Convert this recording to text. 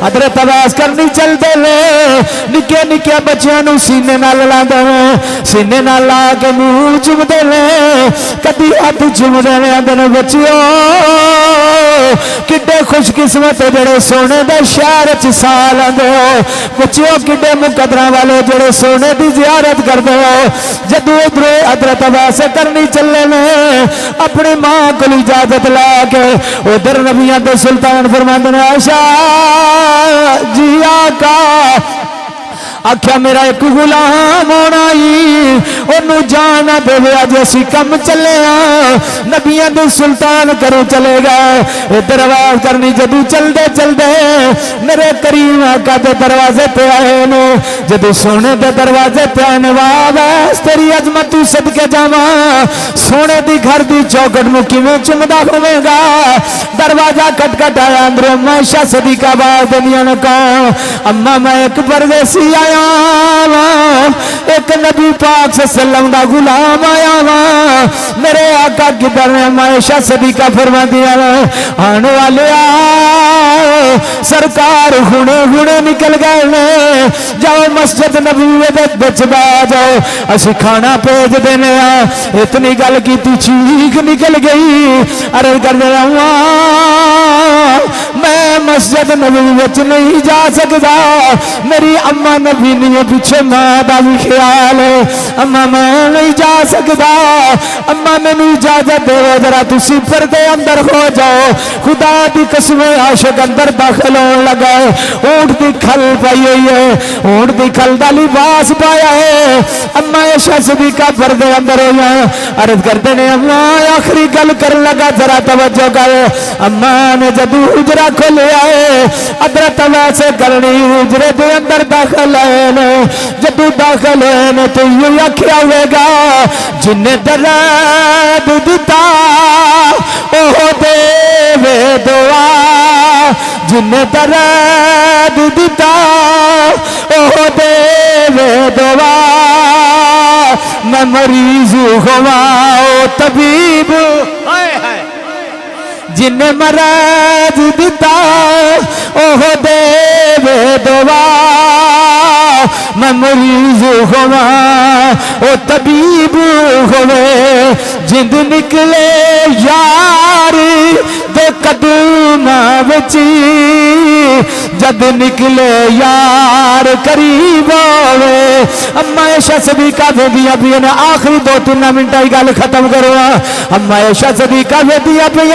حضرت عباس کرنی چل دے لے نکے نکے بچیاں نو سینے نال لا دے سینے نال لا کے منہ چم دے لے کدی ہاتھ چم دے لے اندر بچیو کڈے خوش قسمت جڑے سونے دے شہر چ سال آندے ہو بچیو کڈے مقدراں والے جڑے سونے دی زیارت کردے ہو جدو ادھر حضرت عباس کرنی چلے نے اپنی ماں کو اجازت لا کے ادھر نبیاں تے سلطان فرماندے نے عائشہ جی آقا آکھیا میرا ایک غلام ہونا ہی انہوں جانا دے اج اسی کم چلے ہاں نبیاں دے سلطان کرو چلے گئے دروازہ کرنی جدو چل دے میرے کریم آقا دے دروازے تے آئے نے جدو سونے دے دروازے تے آئے واہ تیری عظمت تو صدقے جاواں سونے دی گھر دی چوکٹ نو کیویں چمدا ہوے گا دروازہ کٹ آیا اندر اما عائشہ صدیقہ باز دنیا نے کہا اما میں ایک پردیسی آیا ایک نبی پاک صلی اللہ علیہ وسلم دا غلام آیا وا میرے آقا کدھر نے اما عائشہ صدیقہ فرما دیا آنے والے سرکار ہونے نکل گئے نے جاؤ مسجد نبوی دے وچ بیٹھ جاؤ اسی کھانا بھیج دینے اتنی گل کی چیخ نکل گئی عرض کر دے میں مسجد نبوی وچ نہیں جا سکتا میری اما نبی نہیں پیچھے ماں دا بھی خیال ہے اما میں نہیں جا سکتا اما میں نہیں اجازت دے ذرا تسی پردے اندر ہو جاؤ خدا دی قسم عاشق اندر داخل ہون لگا ہے اونٹ دی کھل پائی ہوئی ہے اونٹ دی کھل دا لباس پایا ہے اما عائشہ صدیقہ پردے اندر ہو جائے عرض کرتے نے اما آخری گل کر لگا ذرا توجہ کر اما نے جدو حجرہ کھولے آئے حضرت عباس کرنی حجرے دے اندر داخل آئے جدو داخل ہوئے تو یہ آکھیا ہوئے گا جن درد دیتا اوہ دے دعا جن درد دیتا اوہ دے دعا میں مریض ہوا او طبیب جن مرض دیتا اوہ دے دعا میں مریض ہوا او طبیب ہوئے جند نکلے یار دے قدم وچی جد نکلے یار قریب ہوئے اما عائشہ صدیقہ دے دیا بھی آخری 2-3 منٹ گل ختم کروا اما عائشہ صدیقہ دے دیا بھی